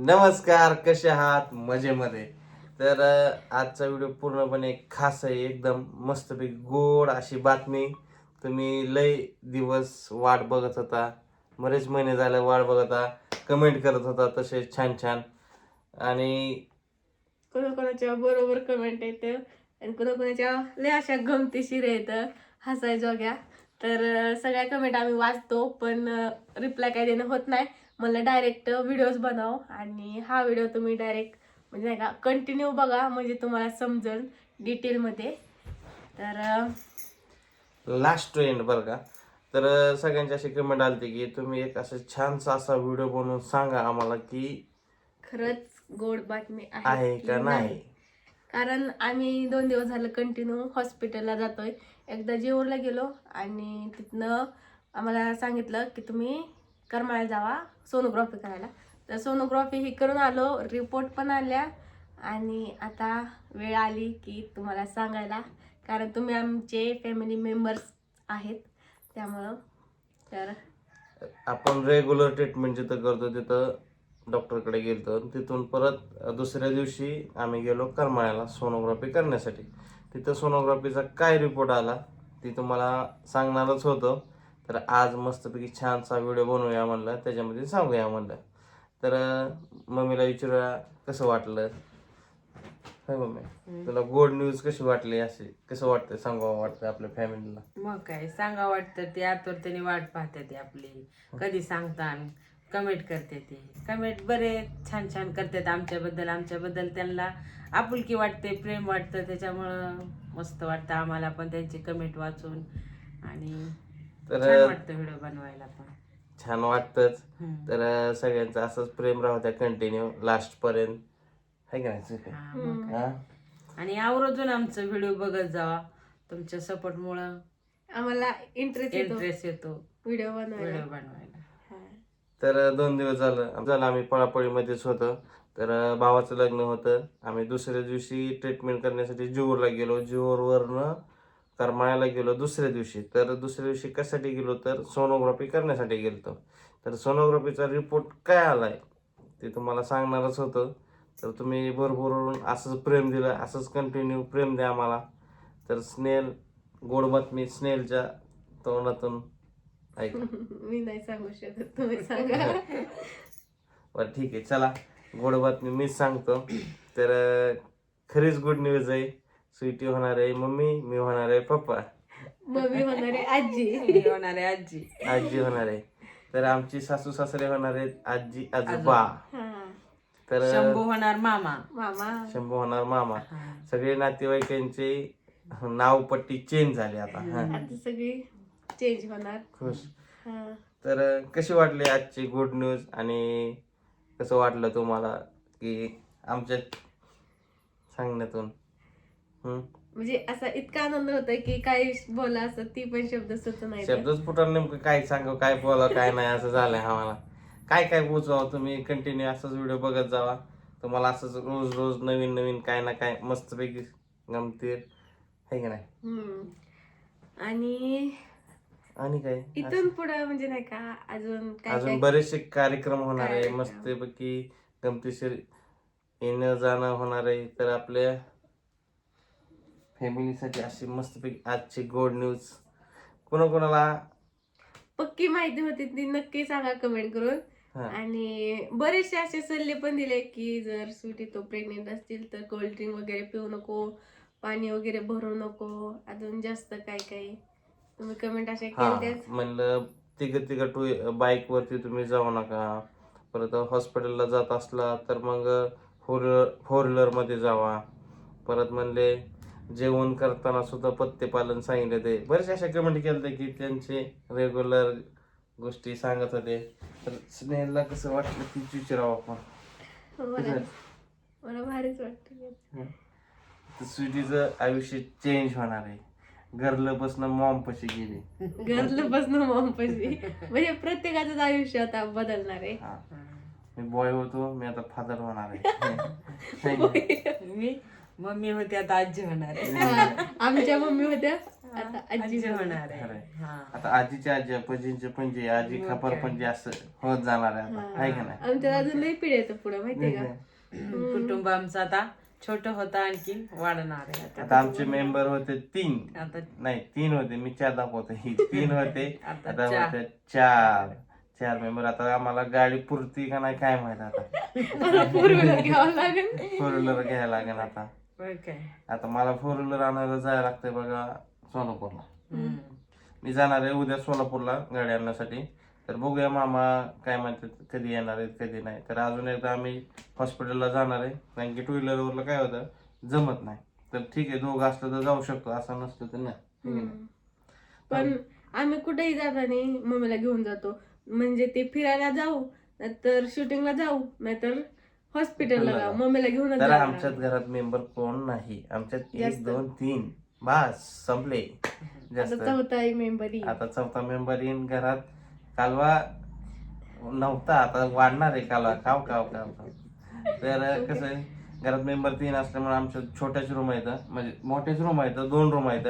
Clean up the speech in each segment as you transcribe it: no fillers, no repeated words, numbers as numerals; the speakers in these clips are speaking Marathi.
नमस्कार, कसे आहात? मजेमध्ये. तर आजचा व्हिडिओ पूर्णपणे खास आहे, एकदम मस्तपैकी गोड अशी बातमी. तुम्ही लय दिवस वाट बघत होता, बरेच महिने झाले वाट बघत होता, कमेंट करत होता तसे छान छान. आणि कोणाकोणाच्या बरोबर कमेंट येतं आणि कोणाकोणाच्या लय अशा गमतीशीर येतं हसायजोग्या. तर सगळ्या कमेंट आम्ही वाचतो, पण रिप्लाय काय देणं होत नाही. मला डायरेक्ट व्हिडिओज बनव आणि हा व्हिडिओ तुम्ही डायरेक्ट म्हणजे नाही का कंटिन्यू बघा, म्हणजे तुम्हाला समजेल डिटेलमध्ये. तर लास्ट टू एंड बरं का. तर सगळ्यांची अशी कमेंट आली की तुम्ही एक असं छानसा असा व्हिडिओ बनवून सांगा आम्हाला की खरंच गोड बातमी आहे आहे का की नाही. कारण आम्ही 2 दिवस झालं कंटिन्यू हॉस्पिटलला जातोय. एकदा जेऊरला गेलो आणि तिथनं आम्हाला सांगितलं की तुम्ही करमाळ्याला जावा सोनोग्राफी करायला. तर सोनोग्राफी ही करून आलो, रिपोर्ट पण आल्या आणि आता वेळ आली की तुम्हाला सांगायला, कारण तुम्ही आमचे फॅमिली मेंबर्स आहेत त्यामुळं. तर आपण रेग्युलर ट्रीटमेंट जिथं करतो तिथं डॉक्टरकडे गेलो, तिथून परत दुसऱ्या दिवशी आम्ही गेलो करमाळ्याला सोनोग्राफी करण्यासाठी. तिथं सोनोग्राफीचा काय रिपोर्ट आला ती तुम्हाला सांगणारच होतं. तर आज मस्तपैकी छानसा व्हिडिओ बनवूया म्हणलं, त्याच्यामध्ये सांगूया म्हणलं. तर मम्मीला विचारूया कसं वाटलं. काय मम्मी, तुला गोड न्यूज कशी वाटली? अशी कसं वाटतं सांगावं वाटतं आपल्या फॅमिलीला? मग काय सांगा वाटतं, ते आतुरतेने वाट पाहते ते आपली. कधी सांगतात, कमेंट करते ते. कमेंट बरे छान छान करतात आमच्याबद्दल त्यांना आपुलकी वाटते, प्रेम वाटतं. त्याच्यामुळं मस्त वाटतं आम्हाला पण त्यांची कमेंट वाचून. आणि तर छान वाटतं व्हिडिओ बनवायला पण. छान वाटतंच. हम्म. तर सगळ्यांचं असंच प्रेम राहू द्या कंटिन्यू लास्ट पर्यंत, है का नाही? हा, मग काय. हा? आणि आवर्जून आमचं व्हिडिओ बघत जावा. तुमच्या सपोर्टमुळं आम्हाला इंटरेस्ट येतो इंटरेस्ट येतो व्हिडिओ बनवायला. व्हिडिओ बनवायला. तर 2 दिवस झालं आम्ही पळापळीमध्येच होतो. तर भावाचं लग्न होतं. आम्ही दुसऱ्या दिवशी ट्रीटमेंट करण्यासाठी जेऊरला गेलो. जेऊरवरनं करमाळ्याला गेलो दुसऱ्या दिवशी. तर दुसऱ्या दिवशी कशासाठी गेलो तर सोनोग्राफी करण्यासाठी गेलो. तर सोनोग्राफीचा रिपोर्ट काय आलाय ते तुम्हाला सांगणारच होतं. तर तुम्ही भरभरून असंच प्रेम दिलं, असंच कंटिन्यू प्रेम द्या आम्हाला. तर स्नेल गोड बातमी स्नेलच्या तोंडातून ऐका. मी नाही सांगू शकत, तुम्ही सांगा. बरं ठीक आहे, चला गोड बातमी मीच सांगतो. तर खरीच गुड न्यूज आहे. स्वीटी होणार आहे मम्मी, मी होणार आहे पप्पा, मम्मी होणार आहे आजी. मी होणार आहे आजी. आजी होणार आहे. तर आमची सासू सासरे होणार आहेत आजी आजोबा. हा, तर शंभू होणार मामा. मामा. शंभू होणार मामा. हा. सगळे नातेवाईकांचे नावपट्टी चेंज झाली आता. हा. आता सगळी चेंज होणार. खुश. हा. तर कशी वाटली आजची गुड न्यूज आणि कसं वाटलं तुम्हाला की आमच्या सांगण्यातून? म्हणजे असा इतका आनंद होतोय की काही बोला असं ती पण शब्द सुचत नाही. शब्दच फुटाल नेमकं काय सांगू, काय बोला, काय नाही असं झालंय आम्हाला. काय काय पोचवावं, तुम्ही कंटिन्यू असंच व्हिडिओ बघत जावा. तुम्हाला असंच रोज रोज नवीन नवीन काय ना काय मस्तपैकी गमतीर, है की नाही? आणि काय इथून पुढे म्हणजे नाही का अजून काय अजून बरेचसे कार्यक्रम होणार आहे, कार्यक्रम. मस्तपैकी गमतीशीर येणं जाणं होणार आहे. तर आपल्या फॅमिलीसाठी अशी मस्तपैकी आजची गोड न्यूज कोणाकोणाला पक्की माहिती होती ती नक्की सांगा कमेंट करून. हा. आणि बरेचसे असे सल्ले पण दिले की जर स्वीटी तो प्रेग्नेंट असतील तर कोल्ड्रिंक वगैरे पिऊ नको, पाणी वगैरे भरू नको, अजून जास्त काय काय तुम्ही कमेंट अशा हा केल्या. म्हणलं तिघ बाईक वरती तुम्ही जाऊ नका. परत हॉस्पिटलला जात असला तर मग फोर व्हीलर मध्ये जावा. परत म्हणले जेवण करताना सुद्धा पथ्य पालन सांगितले. ते बरेच अशा कमेंट केले की त्यांचे रेग्युलर गोष्टी सांगत होते. तर स्नेहलला कसं वाटलं तीच विचारावं आपण. मला भारीच वाटतं. स्वीटीचं आयुष्य चेंज होणार आहे. घरलं मॉम पशी गेली. घरलं मॉम पशी म्हणजे प्रत्येकाचंच आयुष्य आता बदलणार आहे. हा. मी बॉय होतो, मी आता फादर होणार आहे. मी मम्मी होती, आता आजी होणार आहे. हा, आमच्या मम्मी होत्या आता आजी होणार खरंय. आहे हा आता आजीची आजी पजींची पणजी आजी खपर पणजी असं होत जाणार आहे आता आहे का नाही आमच्यात अजून लई पिढी येतं पुढे माहितीये का कुटुंब आमचं आता छोट होतं आणखी वाढणार आहे आता आता आमचे मेंबर होते 3 आता नाही 3 होते मी 4 दाखवतो ही 3 होते आता आता चार. होते 4 मेंबर आता आम्हाला गाडी पुरती का नाही काय माहित आता फोर व्हीलर घ्यावं लागेल 4 व्हीलर घ्यायला लागेल आता होय काय आता मला 4 व्हीलर आणायला जायला लागतंय बघा सोलापूरला हम्म. मी जाणार आहे उद्या सोलापूरला गाडी आणण्यासाठी तर बघूया मामा काय म्हणतात कधी येणार आहेत कधी नाही तर अजून एकदा आम्ही हॉस्पिटलला जाणार आहे कारण की 2 व्हीलरवरला काय होतं जमत नाही तर ठीक आहे दोघं असलं तर जाऊ शकतो असं नसतं तर नाही ठीक आहे ना? पण आम्ही कुठेही जाताना मम्मीला घेऊन जातो म्हणजे ते फिरायला जाऊ नाहीतर शूटिंगला जाऊ नाहीतर हॉस्पिटलला जाऊ मम्मीला घेऊनच तर जाणार. आमच्यात घरात मेंबर कोण नाही आमच्यात 1 जास्त. 2 3 बस संपले आता जास्त चौथा मेंबर आता 4था मेंबर येईन घरात कालवा नव्हता आता वाढणार आहे कालवा काव काव काव काव. तर कसं आहे घरात मेंबर 3 असल्यामुळे आमच्या छोट्याच रूम आहेत म्हणजे मोठेच रूम आहेत 2 रूम आहेत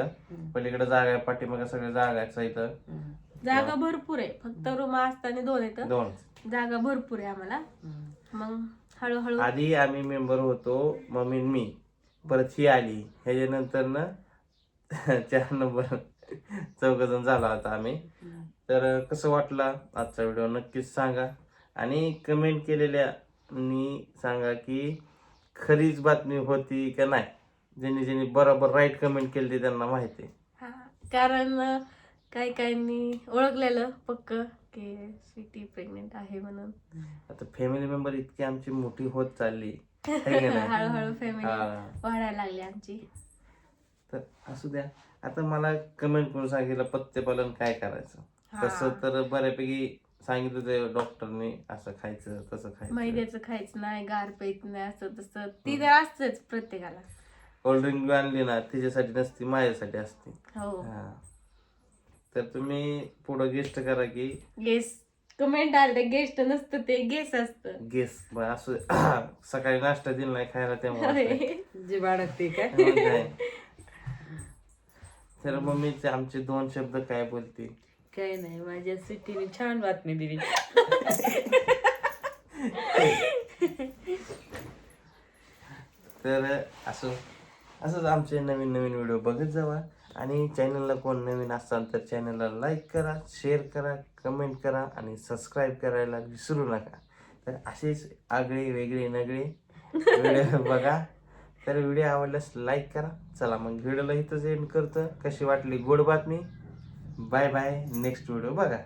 पलीकडे जागा आहे पाठीमागे सगळे जागा आहेत इथं जागा भरपूर आहे फक्त रूम असताना 2 येतं 2 जागा भरपूर आहे आम्हाला मग हळूहळू आधी आम्ही मेंबर होतो मम्मी आणि मी परत ही आली ह्याच्यानंतर ना 4 नंबर 4 जण झाला होता आम्ही तर कसं वाटला आजचा व्हिडिओ नक्कीच सांगा आणि कमेंट केलेल्यानी सांगा की खरीच बातमी होती का नाही ज्यांनी ज्यांनी बरोबर राईट कमेंट केली त्यांना माहिती आहे. हा, कारण काही काहींनी ओळखलेलं पक्क की स्वीटी प्रेग्नेंट आहे म्हणून आता फॅमिली मेंबर इतकी आमची मोठी होत चालली है का नाही? हळूहळू फॅमिली हा. वाढायला लागली आमची तर असू द्या आता मला कमेंट करून सांगितलं पथ्यपालन काय करायचं तसं तर बऱ्यापैकी सांगितलं ते डॉक्टरने असं खायचं तसं खायचं मैद्याचं खायचं नाही गार प्यायचं नाही असं तसं ती तर असतंच प्रत्येकाला कोल्ड्रिंक आणली ना तिच्यासाठी नसती माझ्यासाठी असते हो हा. तर तुम्ही पुढं गेस्ट करा की गेस कमेंट आले गेस्ट नसतं ते गेस असतं गेस असं सकाळी नाश्ता दिला नाही खायला त्यामुळे जी बाळगते काय काय तर मम्मीचे आमचे 2 शब्द काय बोलतील काही नाही माझ्या सिटीने छान बातमी दिली तर असंच आमचे नवीन नवीन व्हिडिओ बघत जावा आणि चॅनलला कोण नवीन असाल तर चॅनलला लाईक करा शेअर करा कमेंट करा आणि सबस्क्राईब करायला विसरू नका तर असेच आगळे वेगळे नगळे व्हिडिओ बघा तर व्हिडिओ आवडल्यास लाईक करा चला मग व्हिडिओला इथंच एंड करतो कशी वाटली गोड बातमी बाय बाय नेक्स्ट व्हिडिओ बघा